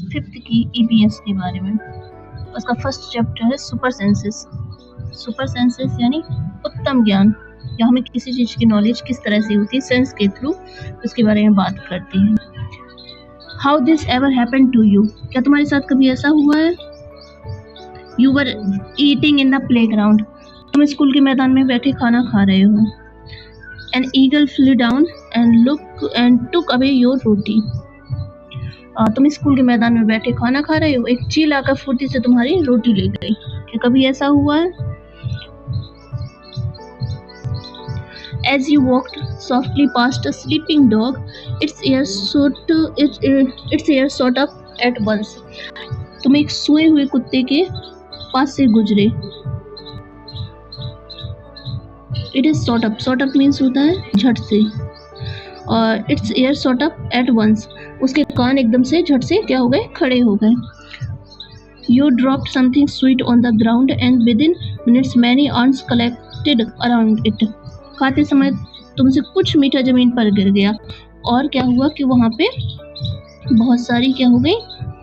Fifth की EBS के बारे में। उसका फर्स्ट चैप्टर है सुपर सेंसेस। सुपर सेंसेस यानी उत्तम ज्ञान, या हमें किसी चीज की नॉलेज किस तरह से होती है सेंस के थ्रू, उसके बारे में बात करते हैं। How this ever happen to you, क्या तुम्हारे साथ कभी ऐसा हुआ है? You were eating in the playground, तुम स्कूल के मैदान में बैठे खाना खा रहे हो। An eagle flew down and took away your roti, तुम स्कूल के मैदान में बैठे खाना खा रहे हो, एक चील आकर फुर्ती से तुम्हारी रोटी ले गई। क्या कभी ऐसा हुआ है? As you walked softly past a sleeping dog, its ears sort up at once. तुम एक सोए हुए कुत्ते के पास से गुजरे। It is sort up means होता है झट से, और its ears sort up at once, उसके कान एकदम से झट से क्या हो गए? खड़े हो गए। You dropped something sweet on the ground and within minutes many ants collected around it. खाते समय तुमसे कुछ मीठा जमीन पर गिर गया, और क्या हुआ कि वहां पे बहुत सारी क्या हो गई?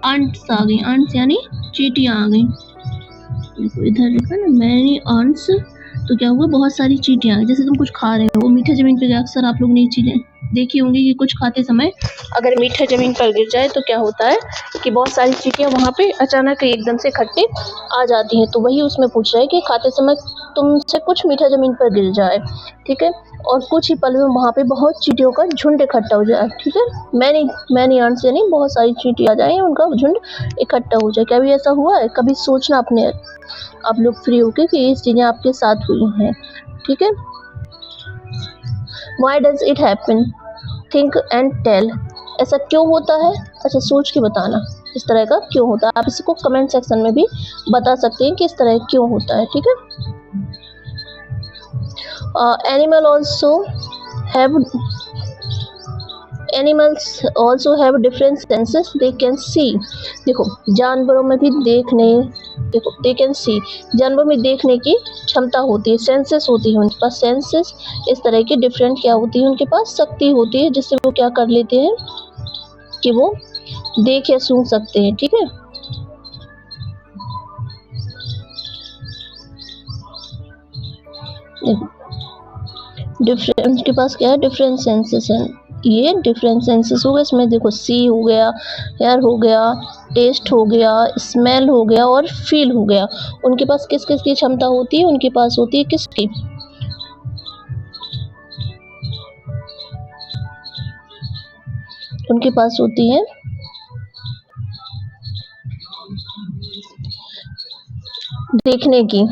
आंट्स आ गई। आंट्स यानी चींटियां आ गई। देखो इधर लिखा ना मैनी आंट्स, तो क्या हुआ? बहुत सारी चींटियां आ गई। जैसे तुम कुछ खा रहे हो, वो मीठा जमीन पर, अक्सर आप लोग ने ये चीजें देखी होंगी कि कुछ खाते समय अगर मीठा जमीन पर गिर जाए तो क्या होता है कि बहुत सारी चींटियां वहां पे अचानक एकदम से इकट्ठी आ जाती हैं। तो वही उसमें पूछ रहा है कि खाते समय तुमसे कुछ मीठा जमीन पर गिर जाए, ठीक है, और कुछ ही पल में वहां पे बहुत चींटियों का झुंड इकट्ठा हो जाए, ठीक है। मैनी आंट्स यानी बहुत सारी चींटी आ जाए, उनका झुंड इकट्ठा हो जाए। क्या भी ऐसा हुआ है? कभी सोचना अपने आप लोग फ्री होके कि ये चीजें आपके साथ हुई हैं, ठीक है। Why does it happen? Think and tell. ऐसा क्यों होता है? अच्छा, सोच के बताना इस तरह का क्यों होता है। आप इसको कमेंट सेक्शन में भी बता सकते हैं कि इस तरह क्यों होता है, ठीक है। Animals also have different senses. They can see. देखो जानवरों में भी देखो they can see, जानवरों में देखने की क्षमता होती है, सेंसेस होती है उनके पास। सेंसेस इस तरह की डिफरेंट क्या होती है? उनके पास शक्ति होती है, जिससे वो क्या कर लेते हैं कि वो देख या सुन सकते हैं, ठीक है। डिफरेंट उनके पास क्या है? डिफरेंट सेंसेस हैं। ये डिफरेंट सेंसेस हो गए, इसमें देखो सी हो गया, हेयर हो गया, टेस्ट हो गया, स्मेल हो गया और फील हो गया। उनके पास किस किस की क्षमता होती है? उनके पास होती है किसकी? उनके पास होती है देखने की।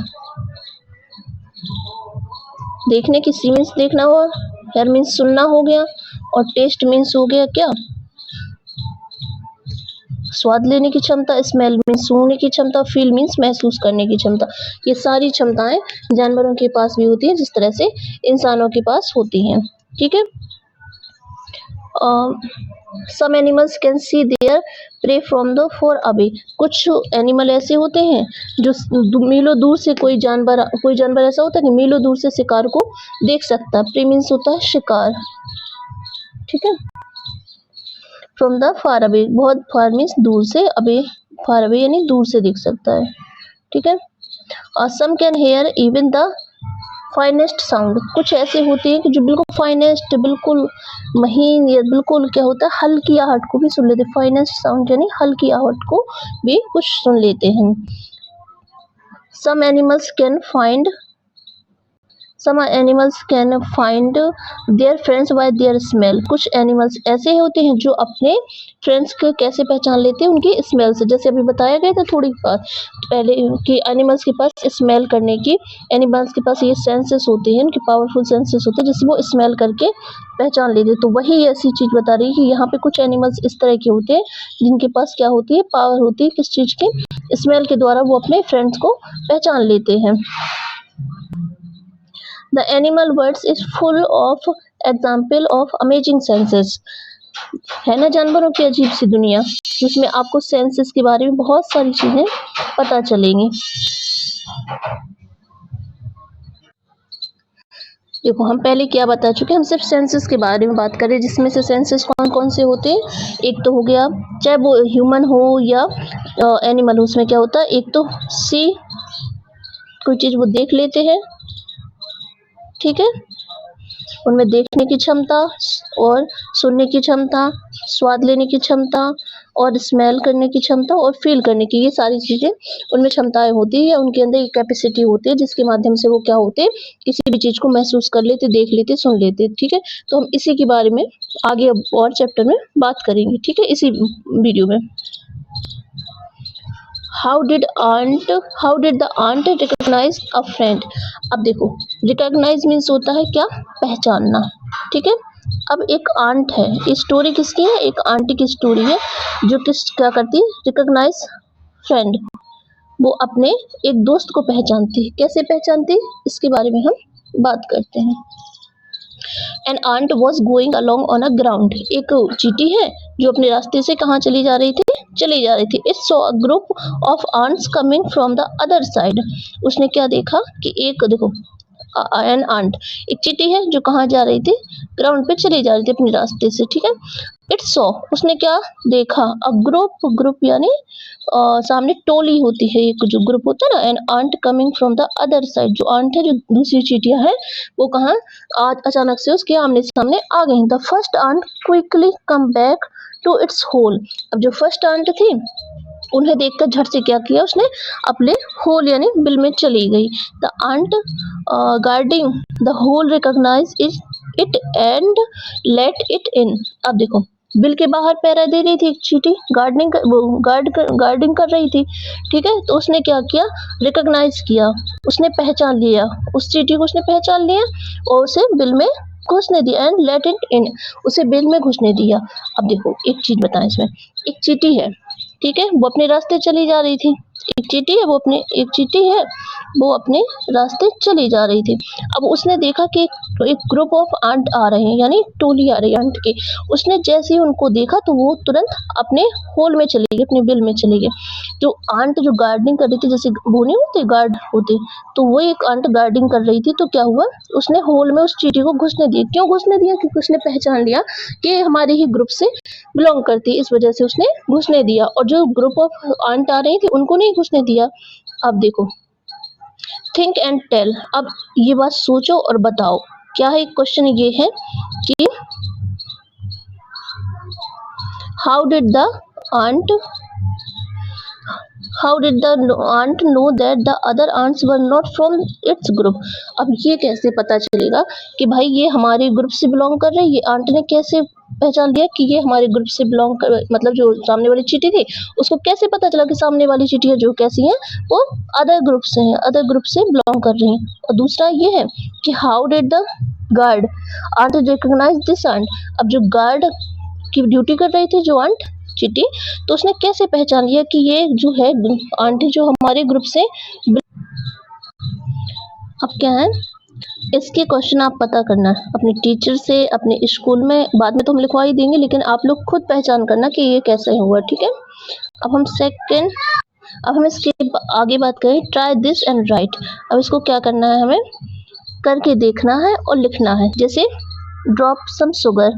देखने की सी मीन्स देखना हुआ, हेयर मीन्स सुनना हो गया, और टेस्ट मीन्स हो गया क्या? स्वाद लेने की क्षमता, स्मेल मीन्स सूंघने की क्षमता, फील मीन्स महसूस करने की क्षमता। ये सारी क्षमताएं जानवरों के पास भी होती है, जिस तरह से इंसानों के पास होती हैं, ठीक है। Some animals can see their prey from the far away. कुछ एनिमल ऐसे होते हैं जो मीलों दूर से कोई जानवर ऐसा होता है कि मीलों दूर से शिकार को देख सकता है। प्रे मीन्स होता है शिकार, ठीक है। फ्रॉम द फार अवे, बहुत फार मीन्स दूर से, अवे फार अवे यानी दूर से देख सकता है, ठीक है। और some can hear even the finest sound. कुछ ऐसे होते हैं कि जो बिल्कुल फाइनेस्ट, बिल्कुल महीन या बिल्कुल क्या होता है हल्की आहट को भी सुन लेते हैं। फाइनेस्ट साउंड यानी हल्की आहट को भी कुछ सुन लेते हैं। Some animals can find their friends by their smell. कुछ एनिमल्स ऐसे होते हैं जो अपने फ्रेंड्स को कैसे पहचान लेते हैं? उनकी स्मेल से। जैसे अभी बताया गया था थोड़ी बार पहले कि एनिमल्स के पास स्मेल करने की, एनिमल्स के पास ये सेंसेस होते हैं, उनके पावरफुल सेंसेस होते हैं, जिससे वो स्मेल करके पहचान लेते हैं। तो वही ऐसी चीज बता रही है कि यहाँ पे कुछ एनिमल्स इस तरह के होते हैं जिनके पास क्या होती है? पावर होती है किस चीज की? स्मेल के द्वारा वो अपने फ्रेंड्स को पहचान लेते हैं। The animal world is full of example of amazing senses. है ना जानवरों की अजीब सी दुनिया, जिसमें आपको सेंसेस के बारे में बहुत सारी चीजें पता चलेंगी। देखो हम पहले क्या बता चुके हैं, हम सिर्फ सेंसेस के बारे में बात करें, जिसमें से सेंसेस कौन कौन से होते हैं। एक तो हो गया, चाहे वो ह्यूमन हो या एनिमल हो, उसमें क्या होता है, एक तो सी, कोई चीज़ वो देख लेते हैं, ठीक है, उनमें देखने की क्षमता और सुनने की क्षमता, स्वाद लेने की क्षमता और स्मेल करने की क्षमता और फील करने की, ये सारी चीज़ें उनमें क्षमताएं होती है, उनके अंदर एक कैपेसिटी होती है जिसके माध्यम से वो क्या होते हैं, किसी भी चीज़ को महसूस कर लेते, देख लेते, सुन लेते, ठीक है। तो हम इसी के बारे में आगे अब और चैप्टर में बात करेंगे, ठीक है, इसी वीडियो में। How did the ant recognise a friend. अब देखो, रिकॉग्नाइज मीन्स होता है क्या, पहचानना, ठीक है। अब एक आंट है, ये स्टोरी किसकी है, एक आंटी की स्टोरी है, जो क्या करती है, रिकॉग्नाइज फ्रेंड, वो अपने एक दोस्त को पहचानती है। कैसे पहचानती है, इसके बारे में हम बात करते हैं। An ant was going along on a ground, एक चींटी है जो अपने रास्ते से कहाँ चली जा रही थी। It saw a group of ants coming from the other side. उसने क्या देखा कि एक, देखो, एन आंट, एक चींटी है जो कहाँ जा रही थी, ग्राउंड पे चली जा रही थी अपने रास्ते से, ठीक है। इट सॉ, उसने क्या देखा, अ ग्रुप यानी सामने टोली होती है, एक जो ग्रुप होता है ना, an ant coming from the other side, जो आंट है जो दूसरी चींटियां है वो कहाँ आज अचानक से उसके आमने सामने आ गई। The first ant quickly come back to its hole. अब जो फर्स्ट आंट थी, उन्हें देखकर झट से क्या किया, उसने अपने होल यानी बिल में चली गई। The ant guarding the hole recognise it and let it in. अब देखो, बिल के बाहर पहरा दे रही थी एक चींटी, गार्डिंग कर रही थी, ठीक है। तो उसने क्या किया, रिकॉग्नाइज किया, उसने पहचान लिया, उस चींटी को उसने पहचान लिया और उसे बिल में घुसने दिया, एंड लेट इट इन, उसे बिल में घुसने दिया। अब देखो एक चीज बताएं, इसमें एक चींटी है, ठीक है, वो अपने रास्ते चली जा रही थी, एक चींटी है वो अपने रास्ते चली जा रही थी। अब उसने देखा कि एक ग्रुप ऑफ आंट आ रहे हैं, यानी टोली आ रही है आंट की। उसने जैसे ही उनको देखा तो वो तुरंत अपने होल में चली गई, अपने बिल में चली गई। जो आंट जो गार्डिंग कर रही थी, जैसे वो नहीं होते गार्ड होते, तो वो एक आंट गार्डिंग कर रही थी, तो क्या हुआ, उसने होल में उस चींटी को घुसने दिया। क्यों घुसने दिया, क्योंकि उसने पहचान लिया कि हमारे ही ग्रुप से बिलोंग करती, इस वजह से उसने घुसने दिया। और जो ग्रुप ऑफ आंट आ रही थी उनको नहीं घुसने दिया। अब देखो, थिंक एंड टेल, अब ये बात सोचो और बताओ, क्या है, क्वेश्चन ये है कि how did the ant know that the other ants were not from its group। अब ये कैसे पता चलेगा कि भाई ये हमारे ग्रुप से बिलोंग कर रहे हैं, ये आंट ने कैसे पहचान लिया कि ये हमारे ग्रुप से बिलोंग कर, मतलब जो सामने वाली चींटी थी उसको कैसे पता चला कि सामने वाली चींटियां जो कैसी हैं वो अदर ग्रुप से हैं, अदर ग्रुप से बिलोंग कर रही हैं। और दूसरा ये है कि how did the guard ant recognise this ant. अब जो गार्ड की ड्यूटी कर रही थी जो आंट चींटी, तो उसने कैसे पहचान लिया कि ये जो है आंटी जो हमारे ग्रुप से। अब क्या है, इसके क्वेश्चन आप पता करना अपने टीचर से, अपने स्कूल में, बाद में तो हम लिखवा ही देंगे, लेकिन आप लोग खुद पहचान करना कि ये कैसे हुआ, ठीक है। अब हम इसके आगे बात करें, ट्राई दिस एंड राइट। अब इसको क्या करना है, हमें करके देखना है और लिखना है। जैसे ड्रॉप सम शुगर,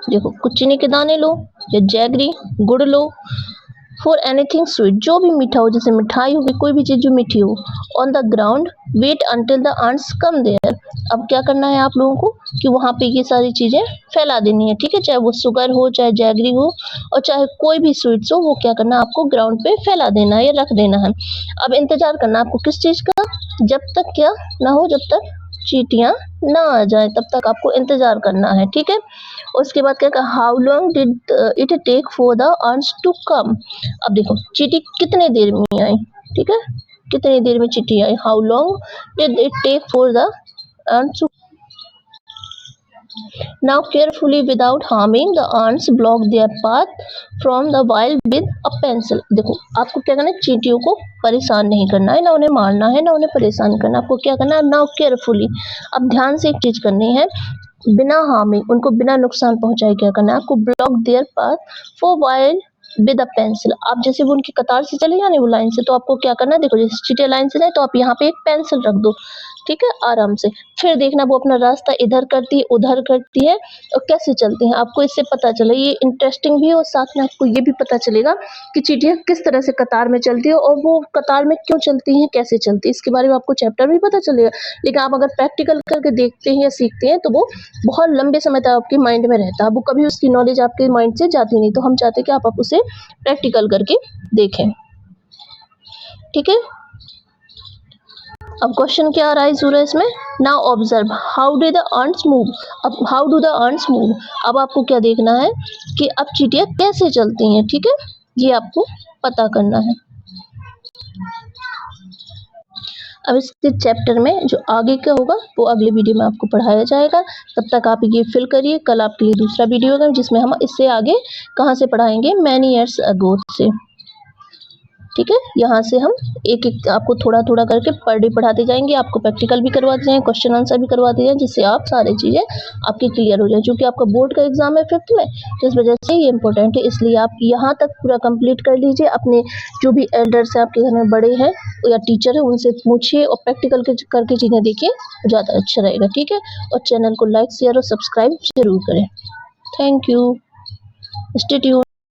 देखो कुछ चीनी के दाने लो या जैगरी गुड़ लो, फॉर एनीथिंग स्वीट, जो भी मीठा हो, जैसे मिठाई होगी, कोई भी चीज जो मीठी हो। On the ground wait until the ants come there. अब क्या करना है आप लोगों को कि वहां पे ये सारी चीजें फैला देनी है, ठीक है, चाहे वो शुगर हो, चाहे जैगरी हो और चाहे कोई भी स्वीट्स हो, वो क्या करना है आपको ग्राउंड पे फैला देना है या रख देना है। अब इंतजार करना आपको किस चीज का, जब तक क्या ना हो, जब तक चींटियां ना आ जाए तब तक आपको इंतजार करना है, ठीक है। उसके बाद क्या कहा, how long did it take for the ants to come. अब देखो चींटी कितने देर में आई, ठीक है, कितनी देर में चींटी आई, how long did it take for the ants to. Now carefully without harming the ants block their path from the wild with a pencil। देखो आपको क्या करना है, चींटियों को परेशान नहीं करना है, ना उन्हें मारना है, ना उन्हें परेशान करना है। आपको क्या करना है, नाउ केयरफुली, अब ध्यान से एक चीज करनी है, बिना हार्मिंग, उनको बिना नुकसान पहुंचाए क्या करना है आपको, block there path for wild with a pencil. आप जैसे वो उनकी कतार से चले जाने वो लाइन से, तो आपको क्या करना है, देखो जैसे चींटियां लाइन से जाए तो आप यहाँ पे एक पेंसिल रख दो, ठीक है, आराम से। फिर देखना वो अपना रास्ता इधर करती है, उधर करती है, और कैसे चलती हैं, आपको इससे पता चले। ये इंटरेस्टिंग भी है और साथ में आपको ये भी पता चलेगा कि चींटियां किस तरह से कतार में चलती है और वो कतार में क्यों चलती हैं, कैसे चलती है, इसके बारे में आपको चैप्टर भी पता चलेगा। लेकिन आप अगर प्रैक्टिकल करके देखते हैं या सीखते हैं तो वो बहुत लंबे समय तक आपके माइंड में रहता है, वो कभी उसकी नॉलेज आपके माइंड से जाती नहीं। तो हम चाहते हैं कि आप उसे प्रैक्टिकल करके देखें, ठीक है। अब क्वेश्चन क्या राइज हो रहा है इसमें, now observe how do the ants move. अब how do the ants move, अब आपको क्या देखना है कि अब चींटियां कैसे चलती हैं, ठीक है, ये आपको पता करना है। अब इसके चैप्टर में जो आगे का होगा वो अगले वीडियो में आपको पढ़ाया जाएगा। तब तक आप ये फिल करिए, कल आपके लिए दूसरा वीडियो होगा जिसमें हम इससे आगे कहाँ से पढ़ाएंगे, मैनी ईयर्स अगो से, ठीक है। यहाँ से हम एक एक आपको थोड़ा थोड़ा करके पर डे पढ़ाते जाएंगे, आपको प्रैक्टिकल भी करवाते जाएंगे, क्वेश्चन आंसर भी करवाते जाएंगे, जिससे आप सारी चीज़ें आपकी क्लियर हो जाए। क्योंकि आपका बोर्ड का एग्जाम है 5th में, तो इस वजह से ये इंपॉर्टेंट है, इसलिए आप यहाँ तक पूरा कंप्लीट कर लीजिए। अपने जो भी एल्डर्स हैं आपके घर में, बड़े हैं या टीचर है, उनसे पूछिए और प्रैक्टिकल करके चीज़ें देखिए, ज़्यादा अच्छा रहेगा, ठीक है। और चैनल को लाइक शेयर और सब्सक्राइब जरूर करें। Thank you, stay tuned.